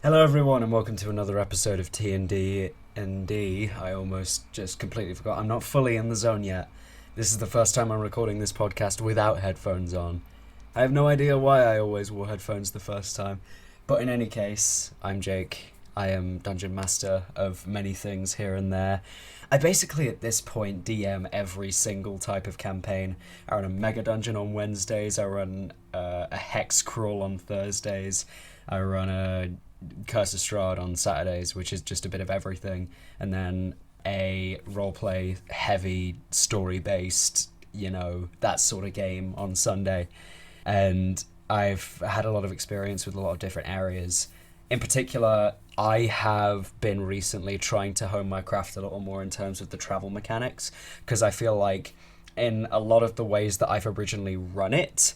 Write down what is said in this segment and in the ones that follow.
Hello everyone and welcome to another episode of T&D and D. I almost just completely forgot. I'm not fully in the zone yet. This is the first time I'm recording this podcast without headphones on. I have no idea why I always wore headphones the first time. But in any case, I'm Jake. I am Dungeon Master of many things here and there. I basically at this point DM every single type of campaign. I run a Mega Dungeon on Wednesdays. I run a Hex Crawl on Thursdays. I run a Curse of Strahd on Saturdays, which is just a bit of everything, and then a roleplay heavy story based, that sort of game on Sunday. And I've had a lot of experience with a lot of different areas. In particular, I have been recently trying to hone my craft a little more in terms of the travel mechanics, because I feel like in a lot of the ways that I've originally run it,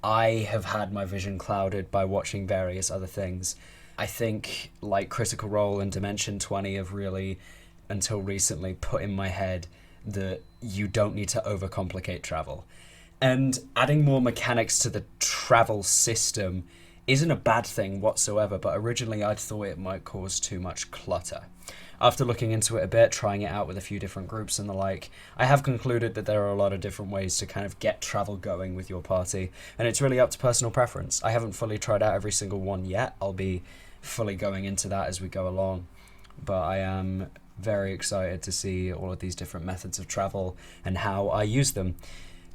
I have had my vision clouded by watching various other things. I think like Critical Role and Dimension 20 have really, until recently, put in my head that you don't need to overcomplicate travel. And adding more mechanics to the travel system isn't a bad thing whatsoever, but originally I'd thought it might cause too much clutter. After looking into it a bit, trying it out with a few different groups and the like, I have concluded that there are a lot of different ways to kind of get travel going with your party, and it's really up to personal preference. I haven't fully tried out every single one yet. I'll be fully going into that as we go along, but I am very excited to see all of these different methods of travel and how I use them.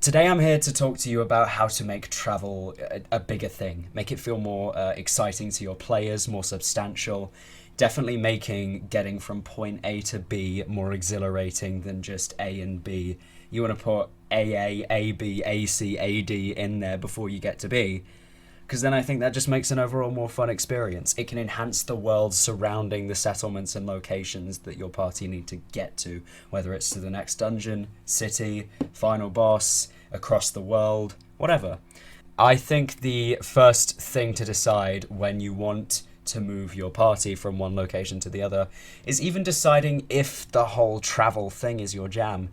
Today I'm here to talk to you about how to make travel a bigger thing, make it feel more exciting to your players, more substantial, definitely making getting from point A to B more exhilarating than just A and B. You want to put AA, AB, AC, AD in there before you get to B, because then I think that just makes an overall more fun experience. It can enhance the world surrounding the settlements and locations that your party need to get to, whether it's to the next dungeon, city, final boss, across the world, whatever. I think the first thing to decide when you want to move your party from one location to the other is even deciding if the whole travel thing is your jam.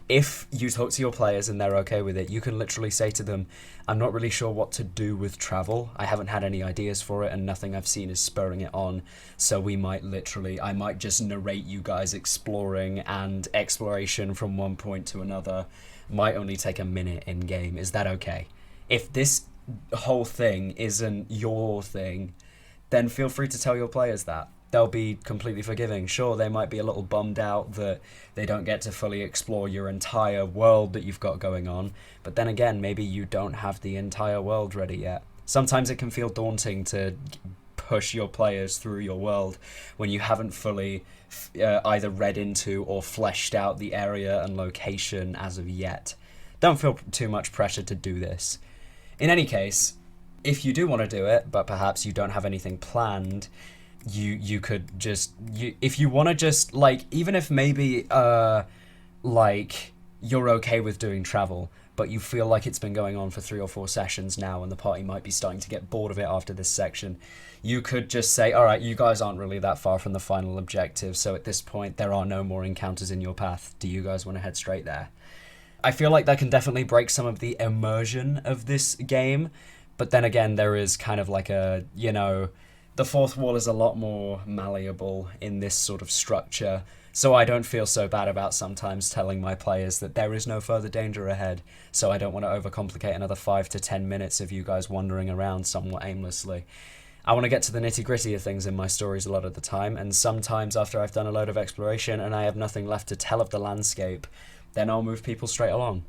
If you talk to your players and they're okay with it, you can literally say to them, I'm not really sure what to do with travel. I haven't had any ideas for it and nothing I've seen is spurring it on. So I might just narrate you guys exploring, and exploration from one point to another might only take a minute in game. Is that okay? If this whole thing isn't your thing, then feel free to tell your players that. They'll be completely forgiving. Sure, they might be a little bummed out that they don't get to fully explore your entire world that you've got going on, but then again, maybe you don't have the entire world ready yet. Sometimes it can feel daunting to push your players through your world when you haven't fully either read into or fleshed out the area and location as of yet. Don't feel too much pressure to do this. In any case, if you do want to do it, but perhaps you don't have anything planned, you could just, if you want to just, even if maybe, you're okay with doing travel, but you feel like it's been going on for 3 or 4 sessions now and the party might be starting to get bored of it after this section, you could just say, all right, you guys aren't really that far from the final objective, so at this point there are no more encounters in your path. Do you guys want to head straight there? I feel like that can definitely break some of the immersion of this game, but then again, there is kind of like a, the fourth wall is a lot more malleable in this sort of structure, so I don't feel so bad about sometimes telling my players that there is no further danger ahead, so I don't want to overcomplicate another 5 to 10 minutes of you guys wandering around somewhat aimlessly. I want to get to the nitty-gritty of things in my stories a lot of the time, and sometimes after I've done a load of exploration and I have nothing left to tell of the landscape, then I'll move people straight along.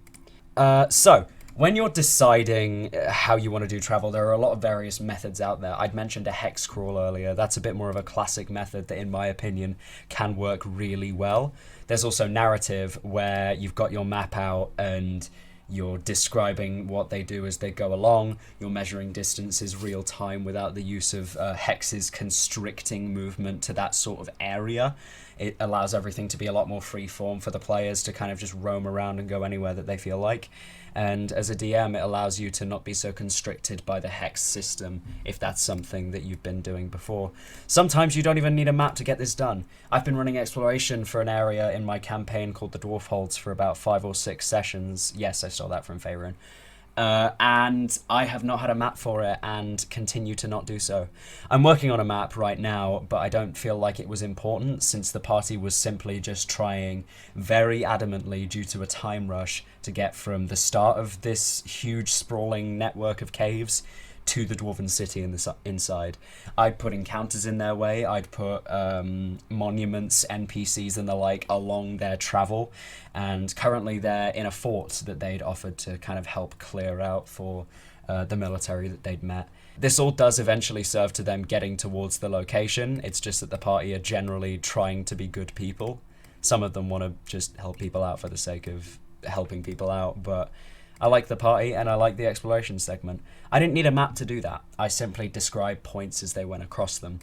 So, when you're deciding how you want to do travel, there are a lot of various methods out there. I'd mentioned a hex crawl earlier. That's a bit more of a classic method that, in my opinion, can work really well. There's also narrative, where you've got your map out and you're describing what they do as they go along. You're measuring distances real time without the use of hexes constricting movement to that sort of area. It allows everything to be a lot more free form for the players to kind of just roam around and go anywhere that they feel like. And as a DM, it allows you to not be so constricted by the hex system if that's something that you've been doing before. Sometimes you don't even need a map to get this done. I've been running exploration for an area in my campaign called the Dwarf Holds for about 5 or 6 sessions. Yes, I stole that from Faerun. And I have not had a map for it and continue to not do so. I'm working on a map right now, but I don't feel like it was important since the party was simply just trying very adamantly due to a time rush to get from the start of this huge sprawling network of caves to the Dwarven City in the inside. I'd put encounters in their way, I'd put monuments, NPCs and the like along their travel, and currently they're in a fort that they'd offered to kind of help clear out for the military that they'd met. This all does eventually serve to them getting towards the location. It's just that the party are generally trying to be good people. Some of them want to just help people out for the sake of helping people out, but I like the party and I like the exploration segment. I didn't need a map to do that. I simply described points as they went across them.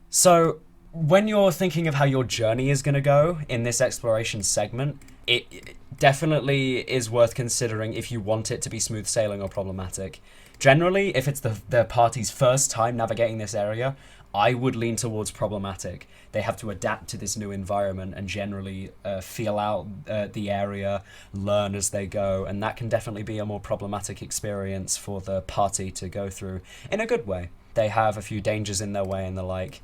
So when you're thinking of how your journey is going to go in this exploration segment, it definitely is worth considering if you want it to be smooth sailing or problematic. Generally, if it's the party's first time navigating this area, I would lean towards problematic. They have to adapt to this new environment and generally feel out the area, learn as they go, and that can definitely be a more problematic experience for the party to go through in a good way. They have a few dangers in their way and the like.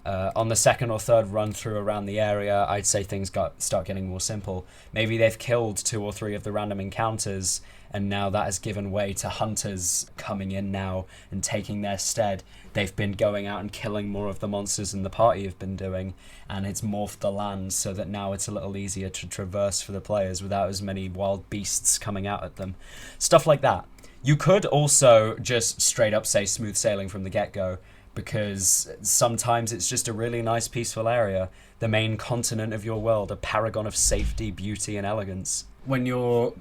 On the second or third run through around the area, I'd say things start getting more simple. Maybe they've killed 2 or 3 of the random encounters, and now that has given way to hunters coming in now and taking their stead. They've been going out and killing more of the monsters than the party have been doing, and it's morphed the land so that now it's a little easier to traverse for the players without as many wild beasts coming out at them. Stuff like that. You could also just straight up say smooth sailing from the get-go, because sometimes it's just a really nice peaceful area, the main continent of your world, a paragon of safety, beauty and elegance. When you're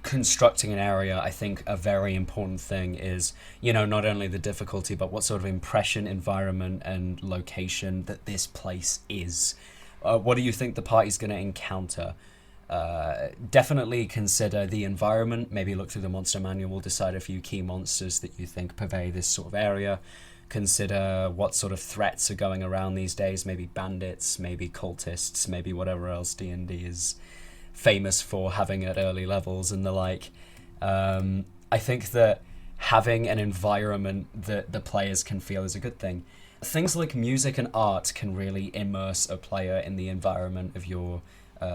constructing an area, I think a very important thing is, not only the difficulty, but what sort of impression, environment and location that this place is. What do you think the party's going to encounter? Definitely consider the environment, maybe look through the monster manual, decide a few key monsters that you think pervade this sort of area. Consider what sort of threats are going around these days, maybe bandits, maybe cultists, maybe whatever else D&D is famous for having at early levels and the like. I think that having an environment that the players can feel is a good thing. Things like music and art can really immerse a player in the environment of your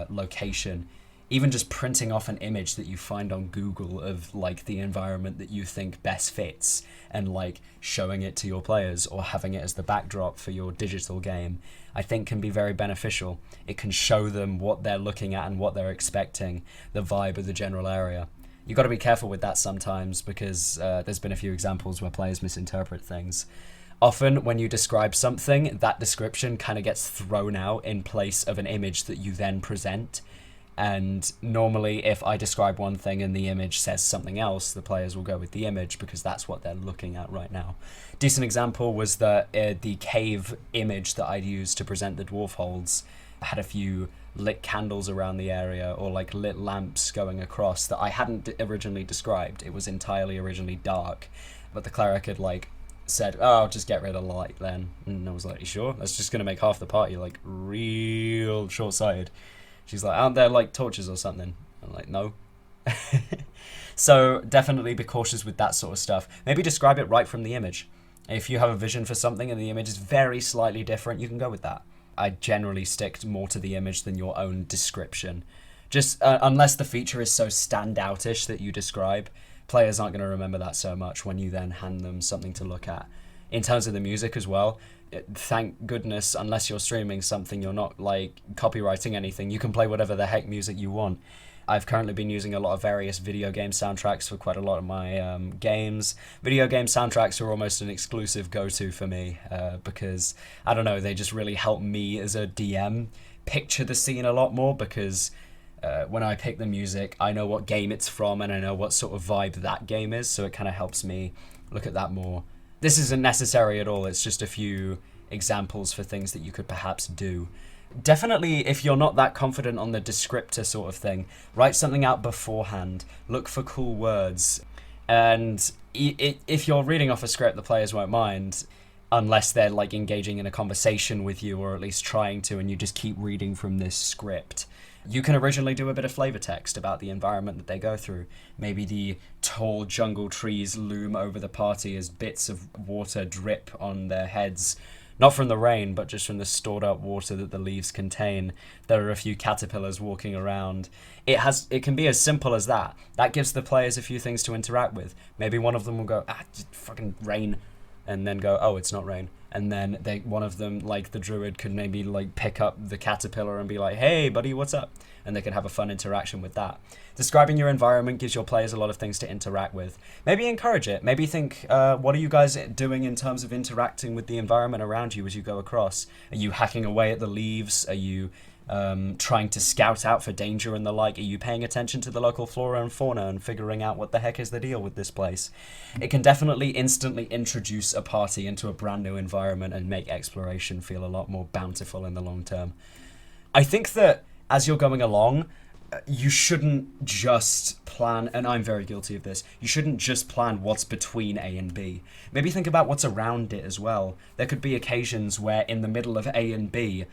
location. Even just printing off an image that you find on Google of like the environment that you think best fits and like showing it to your players or having it as the backdrop for your digital game, I think can be very beneficial. It can show them what they're looking at and what they're expecting, the vibe of the general area. You've got to be careful with that sometimes because there's been a few examples where players misinterpret things. Often when you describe something, that description kind of gets thrown out in place of an image that you then present. And normally if I describe one thing and the image says something else, the players will go with the image because that's what they're looking at right now. Decent example was that the cave image that I'd used to present the dwarf holds had a few lit candles around the area or like lit lamps going across that I hadn't originally described. It was entirely originally dark, but the cleric had like said, "Oh, I'll just get rid of the light then." And I was like, "You sure? That's just going to make half the party like real short-sighted." She's like, "Aren't there like torches or something?" I'm like, "No." So definitely be cautious with that sort of stuff. Maybe describe it right from the image. If you have a vision for something and the image is very slightly different, you can go with that. I generally stick more to the image than your own description. Just unless the feature is so standoutish that you describe, players aren't going to remember that so much when you then hand them something to look at. In terms of the music as well, thank goodness, unless you're streaming something, you're not like copywriting anything. You can play whatever the heck music you want. I've currently been using a lot of various video game soundtracks for quite a lot of my games. Video game soundtracks are almost an exclusive go-to for me because, I don't know, they just really help me as a DM picture the scene a lot more because when I pick the music, I know what game it's from and I know what sort of vibe that game is, so it kind of helps me look at that more. This isn't necessary at all, it's just a few examples for things that you could perhaps do. Definitely, if you're not that confident on the descriptor sort of thing, write something out beforehand, look for cool words, and if you're reading off a script, the players won't mind. unless they're like engaging in a conversation with you, or at least trying to, and you just keep reading from this script. You can originally do a bit of flavor text about the environment that they go through. Maybe the tall jungle trees loom over the party as bits of water drip on their heads, not from the rain, but just from the stored up water that the leaves contain. There are a few caterpillars walking around. It can be as simple as that. That gives the players a few things to interact with. Maybe one of them will go, just fucking rain, and then go, oh, it's not rain. And then one of them, like the druid, could maybe like pick up the caterpillar and be like, hey buddy, what's up? And they could have a fun interaction with that. Describing your environment gives your players a lot of things to interact with. Maybe encourage it. Maybe think, what are you guys doing in terms of interacting with the environment around you as you go across? Are you hacking away at the leaves? Are you trying to scout out for danger and the like? Are you paying attention to the local flora and fauna and figuring out what the heck is the deal with this place? It can definitely instantly introduce a party into a brand new environment and make exploration feel a lot more bountiful in the long term. I think that as you're going along, you shouldn't just plan, and I'm very guilty of this, you shouldn't just plan what's between A and B. Maybe think about what's around it as well. There could be occasions where in the middle of A and B,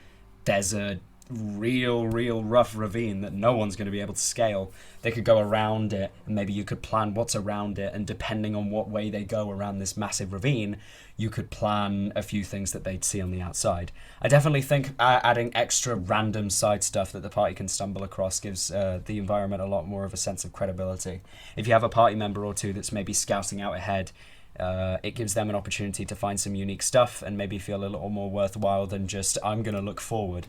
there's a real rough ravine that no one's going to be able to scale. They could go around it, and maybe you could plan what's around it, and depending on what way they go around this massive ravine, you could plan a few things that they'd see on the outside. I definitely think adding extra random side stuff that the party can stumble across gives the environment a lot more of a sense of credibility. If you have a party member or two that's maybe scouting out ahead, it gives them an opportunity to find some unique stuff and maybe feel a little more worthwhile than just, I'm going to look forward.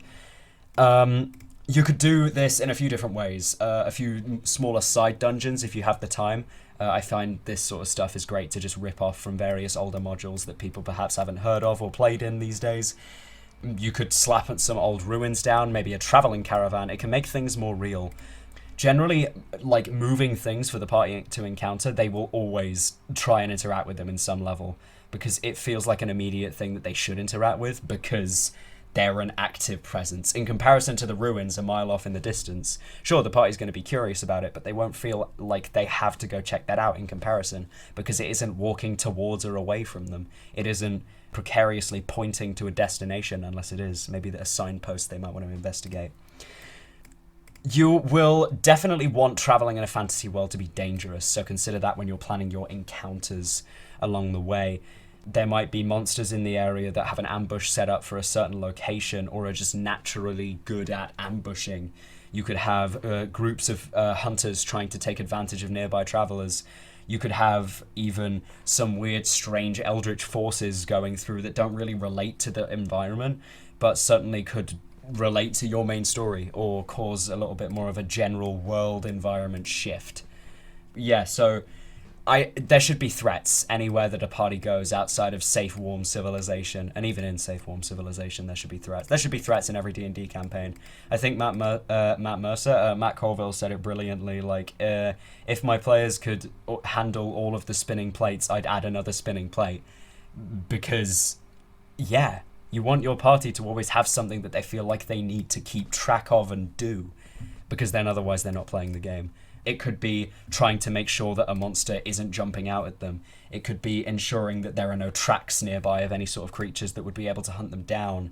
You could do this in a few different ways. A few smaller side dungeons if you have the time. I find this sort of stuff is great to just rip off from various older modules that people perhaps haven't heard of or played in these days. You could slap some old ruins down, maybe a traveling caravan. It can make things more real. Generally, like moving things for the party to encounter, they will always try and interact with them in some level, because it feels like an immediate thing that they should interact with, because they're an active presence in comparison to the ruins a mile off in the distance. Sure, the party's going to be curious about it, but they won't feel like they have to go check that out in comparison, because it isn't walking towards or away from them. It isn't precariously pointing to a destination, unless it is maybe a signpost they might want to investigate. You will definitely want traveling in a fantasy world to be dangerous, so consider that when you're planning your encounters along the way. There might be monsters in the area that have an ambush set up for a certain location, or are just naturally good at ambushing. You could have groups of hunters trying to take advantage of nearby travelers. You could have even some weird, strange eldritch forces going through that don't really relate to the environment, but certainly could relate to your main story or cause a little bit more of a general world environment shift. Yeah, so there should be threats anywhere that a party goes outside of safe, warm civilization, and even in safe, warm civilization, there should be threats. There should be threats in every D&D campaign. I think Matt Colville said it brilliantly. Like, if my players could handle all of the spinning plates, I'd add another spinning plate, because, yeah, you want your party to always have something that they feel like they need to keep track of and do, because then otherwise they're not playing the game. It could be trying to make sure that a monster isn't jumping out at them. It could be ensuring that there are no tracks nearby of any sort of creatures that would be able to hunt them down.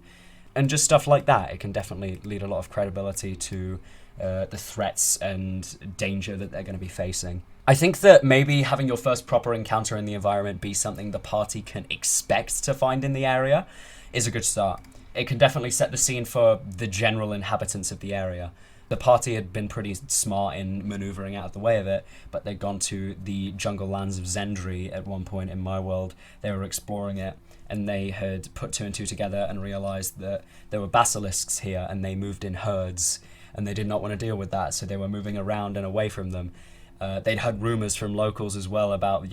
And just stuff like that. It can definitely lead a lot of credibility to the threats and danger that they're going to be facing. I think that maybe having your first proper encounter in the environment be something the party can expect to find in the area is a good start. It can definitely set the scene for the general inhabitants of the area. The party had been pretty smart in maneuvering out of the way of it, but they'd gone to the jungle lands of Zendri at one point in my world. They were exploring it, and they had put two and two together and realized that there were basilisks here, and they moved in herds, and they did not want to deal with that, so they were moving around and away from them. They'd heard rumors from locals as well about,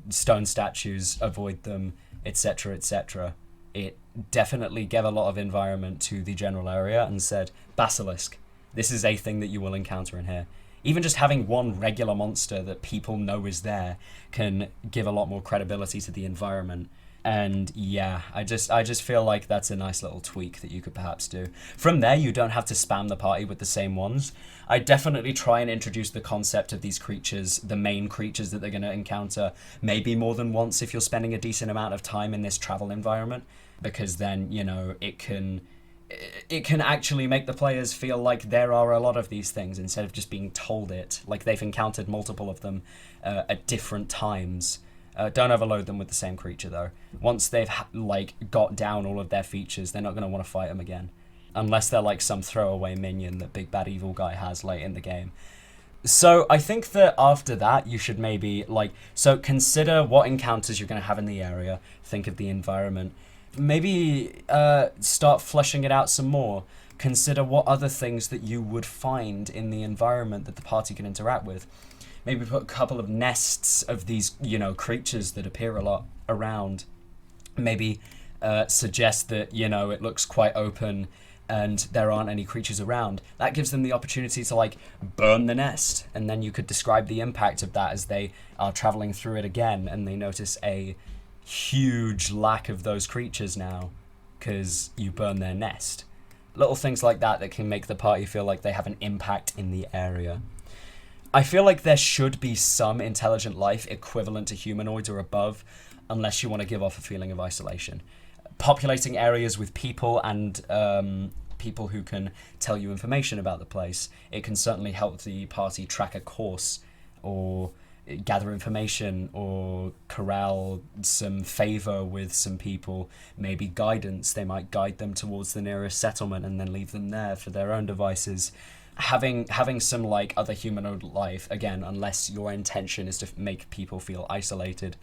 stone statues, avoid them, etc., etc. It definitely gave a lot of environment to the general area and said, basilisk. This is a thing that you will encounter in here. Even just having one regular monster that people know is there can give a lot more credibility to the environment. And yeah, I just feel like that's a nice little tweak that you could perhaps do. From there, you don't have to spam the party with the same ones. I definitely try and introduce the concept of these creatures, the main creatures that they're going to encounter, maybe more than once if you're spending a decent amount of time in this travel environment, because then, you know, it can actually make the players feel like there are a lot of these things instead of just being told it, like they've encountered multiple of them at different times. Don't overload them with the same creature, though. Once they've got down all of their features, they're not going to want to fight them again. Unless they're like some throwaway minion that Big Bad Evil Guy has late in the game. So I think that after that, you should maybe, consider what encounters you're going to have in the area. Think of the environment. Maybe start fleshing it out some more. Consider what other things that you would find in the environment that the party can interact with. Maybe put a couple of nests of these, you know, creatures that appear a lot around. Maybe suggest that, you know, it looks quite open and there aren't any creatures around. That gives them the opportunity to, burn the nest. And then you could describe the impact of that as they are traveling through it again and they notice a huge lack of those creatures now because you burn their nest. Little things like that can make the party feel like they have an impact in the area. I feel like there should be some intelligent life equivalent to humanoids or above, unless you want to give off a feeling of isolation. Populating areas with people and people who can tell you information about the place, it can certainly help the party track a course or gather information or corral some favor with some people, maybe guidance. They might guide them towards the nearest settlement and then leave them there for their own devices. Having some other humanoid life, again, unless your intention is to make people feel isolated,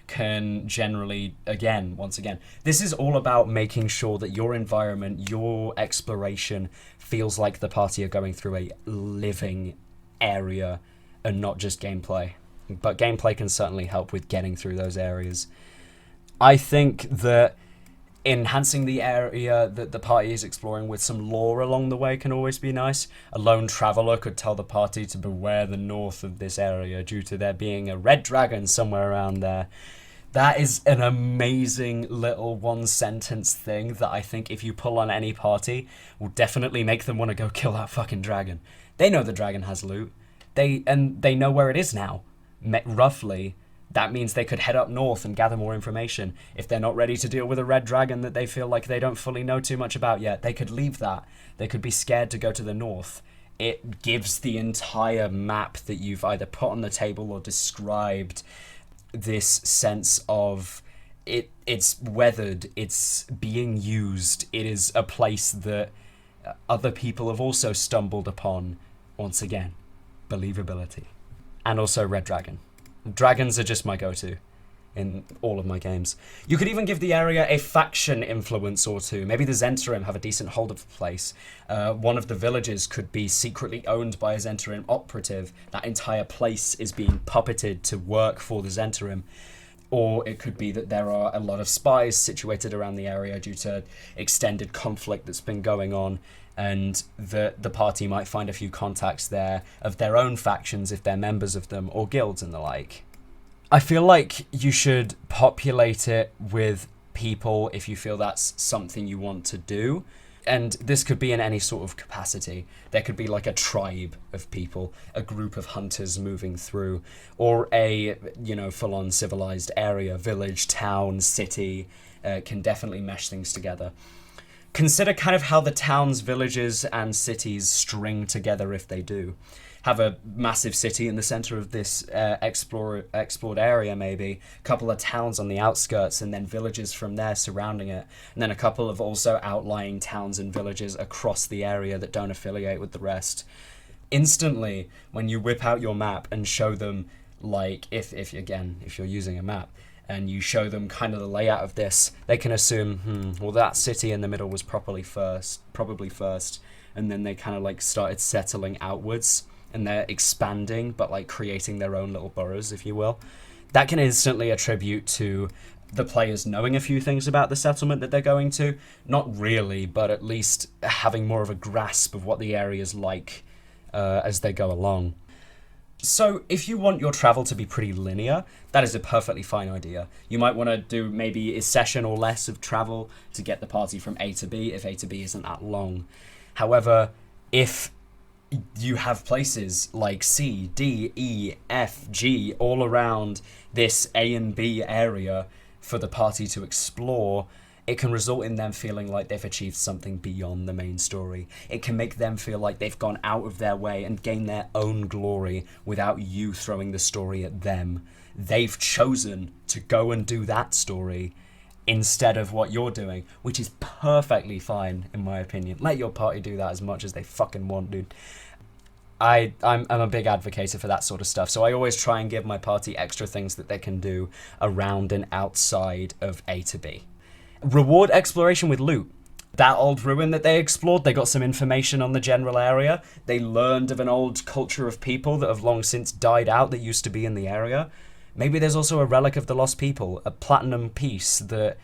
can generally, once again, this is all about making sure that your environment, your exploration feels like the party are going through a living area and not just gameplay. But gameplay can certainly help with getting through those areas. I think that enhancing the area that the party is exploring with some lore along the way can always be nice. A lone traveller could tell the party to beware the north of this area due to there being a red dragon somewhere around there. That is an amazing little one-sentence thing that I think if you pull on any party will definitely make them want to go kill that fucking dragon. They know the dragon has loot. They know where it is now, roughly. That means they could head up north and gather more information. If they're not ready to deal with a red dragon that they feel like they don't fully know too much about yet, they could leave that. They could be scared to go to the north. It gives the entire map that you've either put on the table or described this sense of it's weathered, it's being used, it is a place that other people have also stumbled upon. Once again, believability. And also red dragon. Dragons are just my go-to in all of my games. You could even give the area a faction influence or two. Maybe the Zhentarim have a decent hold of the place. One of the villages could be secretly owned by a Zhentarim operative. That entire place is being puppeted to work for the Zhentarim. Or it could be that there are a lot of spies situated around the area due to extended conflict that's been going on, and the party might find a few contacts there of their own factions if they're members of them, or guilds and the like. I feel like you should populate it with people if you feel that's something you want to do. And this could be in any sort of capacity. There could be a tribe of people, a group of hunters moving through, or a, full-on civilized area, village, town, city, can definitely mesh things together. Consider kind of how the towns, villages, and cities string together if they do. Have a massive city in the center of this explored area, maybe. A couple of towns on the outskirts, and then villages from there surrounding it. And then a couple of also outlying towns and villages across the area that don't affiliate with the rest. Instantly, when you whip out your map and show them, if you're using a map, and you show them kind of the layout of this, they can assume, that city in the middle was probably first, and then they kind of started settling outwards, and they're expanding, but creating their own little boroughs, if you will. That can instantly attribute to the players knowing a few things about the settlement that they're going to. Not really, but at least having more of a grasp of what the area's like as they go along. So if you want your travel to be pretty linear, that is a perfectly fine idea. You might want to do maybe a session or less of travel to get the party from A to B if A to B isn't that long. However, if you have places like C, D, E, F, G all around this A and B area for the party to explore, it can result in them feeling like they've achieved something beyond the main story. It can make them feel like they've gone out of their way and gained their own glory without you throwing the story at them. They've chosen to go and do that story instead of what you're doing, which is perfectly fine, in my opinion. Let your party do that as much as they fucking want, dude. I'm a big advocate for that sort of stuff, so I always try and give my party extra things that they can do around and outside of A to B. Reward exploration with loot. That old ruin that they explored, they got some information on the general area. They learned of an old culture of people that have long since died out that used to be in the area. Maybe there's also a relic of the lost people, a platinum piece that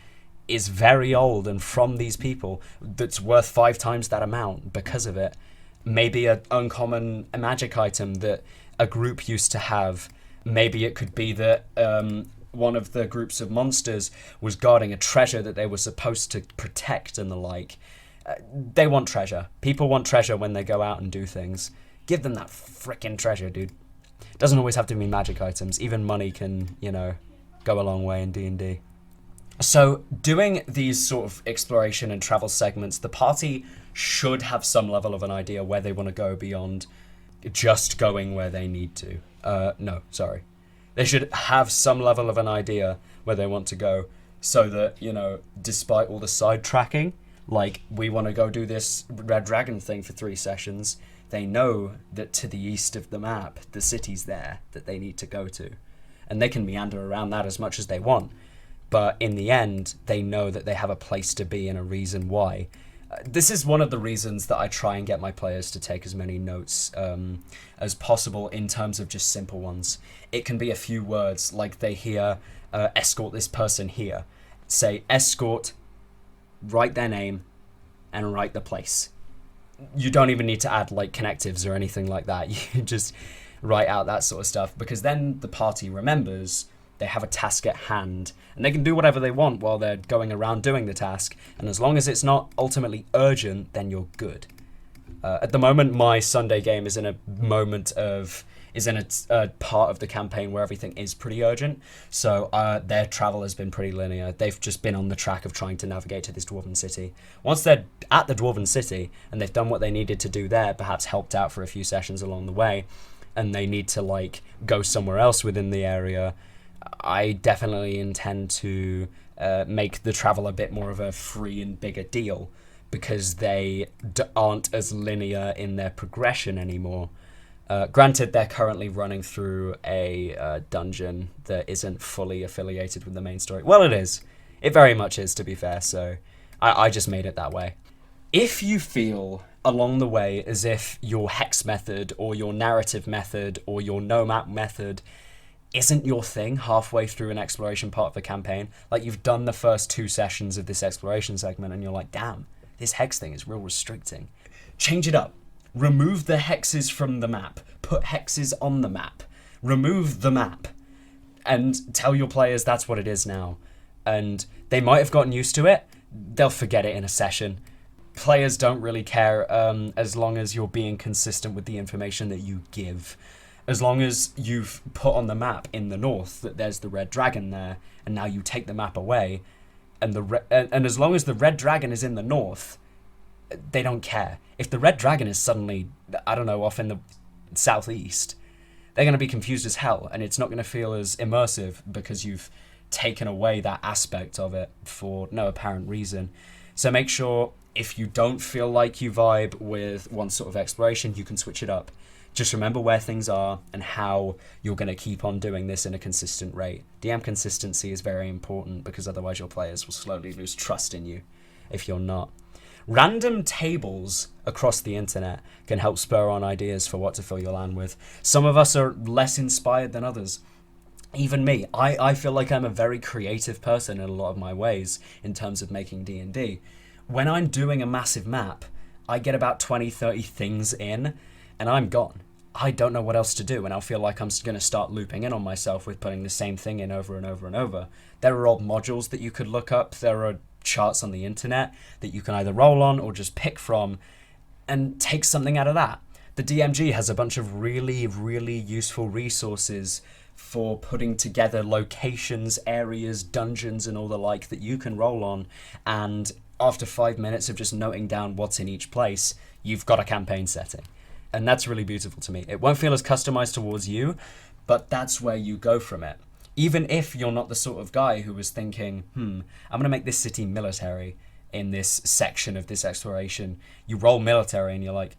is very old and from these people that's worth 5 times that amount because of it. Maybe an uncommon magic item that a group used to have. Maybe it could be that one of the groups of monsters was guarding a treasure that they were supposed to protect and the like. They want treasure. People want treasure when they go out and do things. Give them that frickin' treasure, dude. Doesn't always have to be magic items. Even money can, go a long way in D&D. So doing these sort of exploration and travel segments, the party should have some level of an idea where they want to go beyond just going where they need to. They should have some level of an idea where they want to go so that, despite all the sidetracking, like we want to go do this Red Dragon thing for 3 sessions, they know that to the east of the map, the city's there that they need to go to. And they can meander around that as much as they want. But in the end, they know that they have a place to be and a reason why. This is one of the reasons that I try and get my players to take as many notes as possible in terms of just simple ones. It can be a few words, like they hear, escort this person here. Say, escort, write their name, and write the place. You don't even need to add, connectives or anything like that. You just write out that sort of stuff, because then the party remembers they have a task at hand, and they can do whatever they want while they're going around doing the task, and as long as it's not ultimately urgent, then you're good. At the moment, my Sunday game is in a part of the campaign where everything is pretty urgent, so their travel has been pretty linear. They've just been on the track of trying to navigate to this dwarven city. Once they're at the dwarven city, and they've done what they needed to do there, perhaps helped out for a few sessions along the way, and they need to, go somewhere else within the area, I definitely intend to make the travel a bit more of a free and bigger deal, because they aren't as linear in their progression anymore. Granted, they're currently running through a dungeon that isn't fully affiliated with the main story. Well, it is. It very much is, to be fair, so I just made it that way. If you feel along the way as if your hex method or your narrative method or your no-map method isn't your thing halfway through an exploration part of the campaign, like you've done the first 2 sessions of this exploration segment and you're like, damn, this hex thing is real restricting. Change it up. Remove the hexes from the map. Put hexes on the map. Remove the map. And tell your players that's what it is now. And they might have gotten used to it. They'll forget it in a session. Players don't really care as long as you're being consistent with the information that you give. As long as you've put on the map in the north that there's the Red Dragon there, and now you take the map away, and as long as the Red Dragon is in the north, they don't care. If the Red Dragon is suddenly, off in the southeast, they're going to be confused as hell, and it's not going to feel as immersive because you've taken away that aspect of it for no apparent reason. So make sure, if you don't feel like you vibe with one sort of exploration, you can switch it up. Just remember where things are and how you're going to keep on doing this in a consistent rate. DM consistency is very important, because otherwise your players will slowly lose trust in you if you're not. Random tables across the internet can help spur on ideas for what to fill your LAN with. Some of us are less inspired than others. Even me. I feel like I'm a very creative person in a lot of my ways in terms of making D&D. When I'm doing a massive map, I get about 20, 30 things in, and I'm gone. I don't know what else to do, and I'll feel like I'm going to start looping in on myself with putting the same thing in over and over and over. There are old modules that you could look up. There are charts on the internet that you can either roll on or just pick from and take something out of that. The DMG has a bunch of really, really useful resources for putting together locations, areas, dungeons, and all the like that you can roll on, and after 5 minutes of just noting down what's in each place, you've got a campaign setting. And that's really beautiful to me. It won't feel as customized towards you, but that's where you go from it. Even if you're not the sort of guy who was thinking, I'm going to make this city military in this section of this exploration. You roll military and you're like,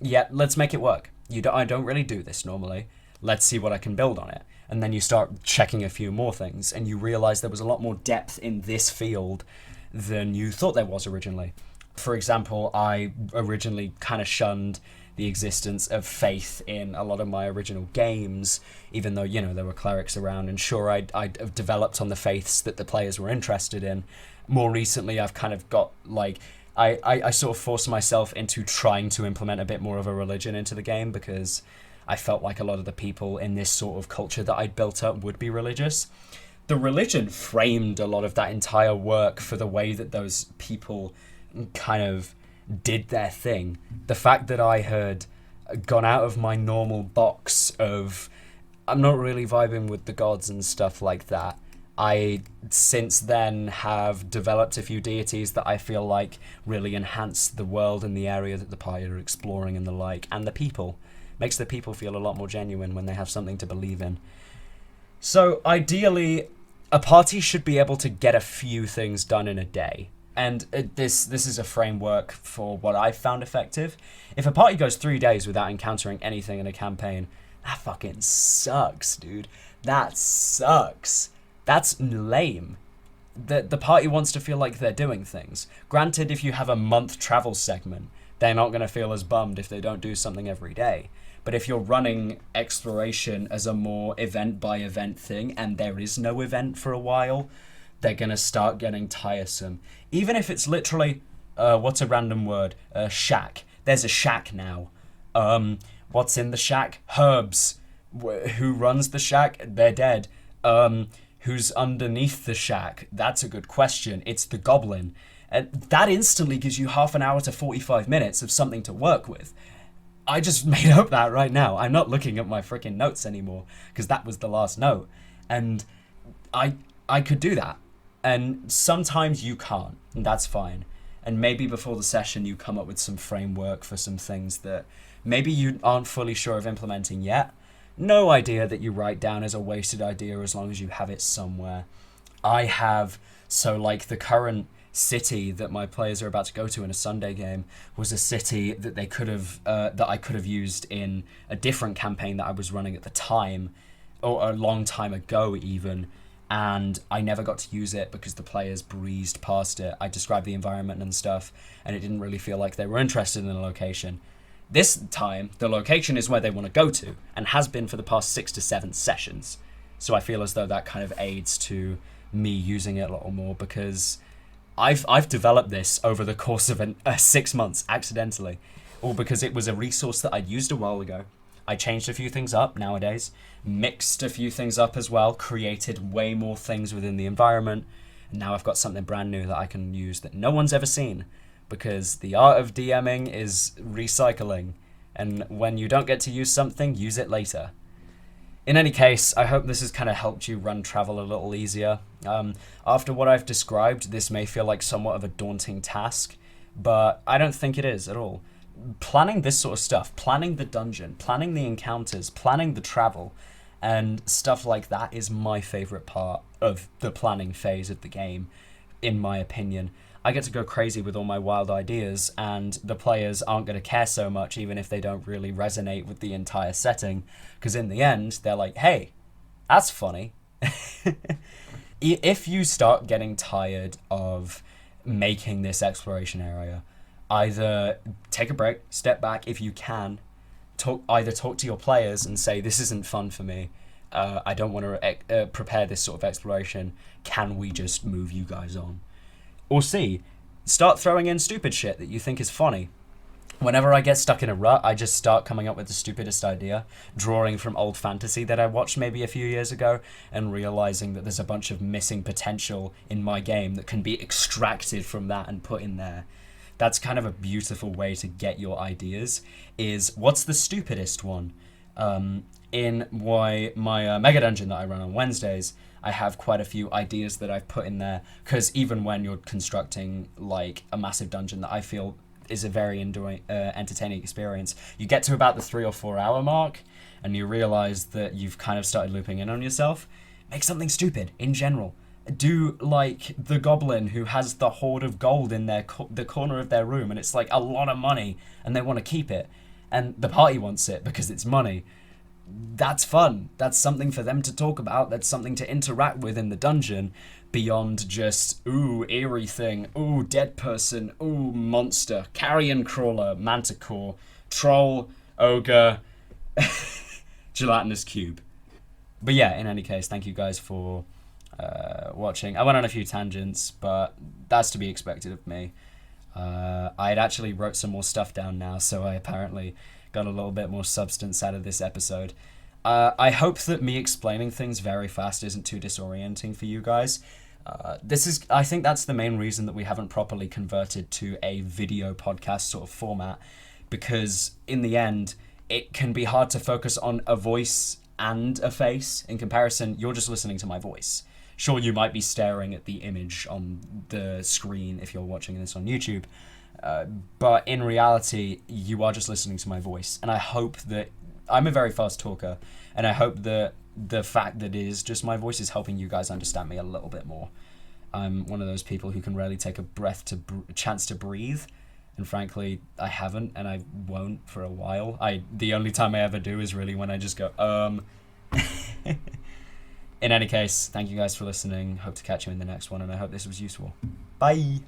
yeah, let's make it work. I don't really do this normally. Let's see what I can build on it. And then you start checking a few more things and you realize there was a lot more depth in this field than you thought there was originally. For example, I originally kind of shunned the existence of faith in a lot of my original games, even though, there were clerics around, and sure, I'd developed on the faiths that the players were interested in. More recently, I've kind of got, I sort of forced myself into trying to implement a bit more of a religion into the game, because I felt like a lot of the people in this sort of culture that I'd built up would be religious. The religion framed a lot of that entire work for the way that those people kind of did their thing. The fact that I had gone out of my normal box of I'm not really vibing with the gods and stuff like that, I since then have developed a few deities that I feel like really enhance the world and the area that the party are exploring and the like, and the people. Makes the people feel a lot more genuine when they have something to believe in. So ideally, a party should be able to get a few things done in a day. And this is a framework for what I've found effective. If a party goes 3 days without encountering anything in a campaign, that fucking sucks, dude. That sucks. That's lame. The party wants to feel like they're doing things. Granted, if you have a month travel segment, they're not going to feel as bummed if they don't do something every day. But if you're running exploration as a more event-by-event thing, and there is no event for a while, they're going to start getting tiresome. Even if it's literally, what's a random word? Shack. There's a shack now. What's in the shack? Herbs. Who runs the shack? They're dead. Who's underneath the shack? That's a good question. It's the goblin. And that instantly gives you half an hour to 45 minutes of something to work with. I just made up that right now. I'm not looking at my freaking notes anymore, because that was the last note. And I could do that. And sometimes you can't, and that's fine. And maybe before the session you come up with some framework for some things that maybe you aren't fully sure of implementing yet. No idea that you write down as a wasted idea as long as you have it somewhere. The current city that my players are about to go to in a Sunday game was a city that they could have that I could have used in a different campaign that I was running at the time, or a long time ago even. And I never got to use it because the players breezed past it. I described the environment and stuff, and it didn't really feel like they were interested in the location. This time, the location is where they want to go to, and has been for the past 6 to 7 sessions. So I feel as though that kind of aids to me using it a little more, because I've developed this over the course of 6 months, accidentally. All because it was a resource that I'd used a while ago. I changed a few things up nowadays, mixed a few things up as well, created way more things within the environment, and now I've got something brand new that I can use that no one's ever seen, because the art of DMing is recycling, and when you don't get to use something, use it later. In any case, I hope this has kind of helped you run travel a little easier. After what I've described, this may feel like somewhat of a daunting task, but I don't think it is at all. Planning this sort of stuff, planning the dungeon, planning the encounters, planning the travel, and stuff like that is my favourite part of the planning phase of the game, in my opinion. I get to go crazy with all my wild ideas, and the players aren't going to care so much even if they don't really resonate with the entire setting, because in the end, they're like, hey, that's funny. If you start getting tired of making this exploration area, either take a break, step back if you can, either talk to your players and say, this isn't fun for me, I don't want to prepare this sort of exploration, can we just move you guys on? Or C, start throwing in stupid shit that you think is funny. Whenever I get stuck in a rut, I just start coming up with the stupidest idea, drawing from old fantasy that I watched maybe a few years ago, and realizing that there's a bunch of missing potential in my game that can be extracted from that and put in there. That's kind of a beautiful way to get your ideas, is what's the stupidest one? In my Mega Dungeon that I run on Wednesdays, I have quite a few ideas that I've put in there, because even when you're constructing like a massive dungeon that I feel is a very entertaining experience, you get to about the 3 or 4 hour mark and you realize that you've kind of started looping in on yourself. Make something stupid in general. Do like the goblin who has the hoard of gold in the corner of their room, and it's like a lot of money and they want to keep it, and the party wants it because it's money. That's fun. That's something for them to talk about. That's something to interact with in the dungeon, beyond just, ooh, eerie thing, ooh, dead person, ooh, monster, carrion crawler, manticore, troll, ogre, gelatinous cube. But yeah, in any case, thank you guys for watching. I went on a few tangents, but that's to be expected of me. I had actually wrote some more stuff down now, so I apparently got a little bit more substance out of this episode. I hope that me explaining things very fast isn't too disorienting for you guys. I think that's the main reason that we haven't properly converted to a video podcast sort of format, because in the end, it can be hard to focus on a voice and a face. In comparison, you're just listening to my voice. Sure, you might be staring at the image on the screen if you're watching this on YouTube, but in reality, you are just listening to my voice. And I hope that I'm a very fast talker, and I hope that the fact that it is just my voice is helping you guys understand me a little bit more. I'm one of those people who can rarely take a chance to breathe, and frankly, I haven't, and I won't for a while. The only time I ever do is really when I just go, In any case, thank you guys for listening. Hope to catch you in the next one, and I hope this was useful. Bye!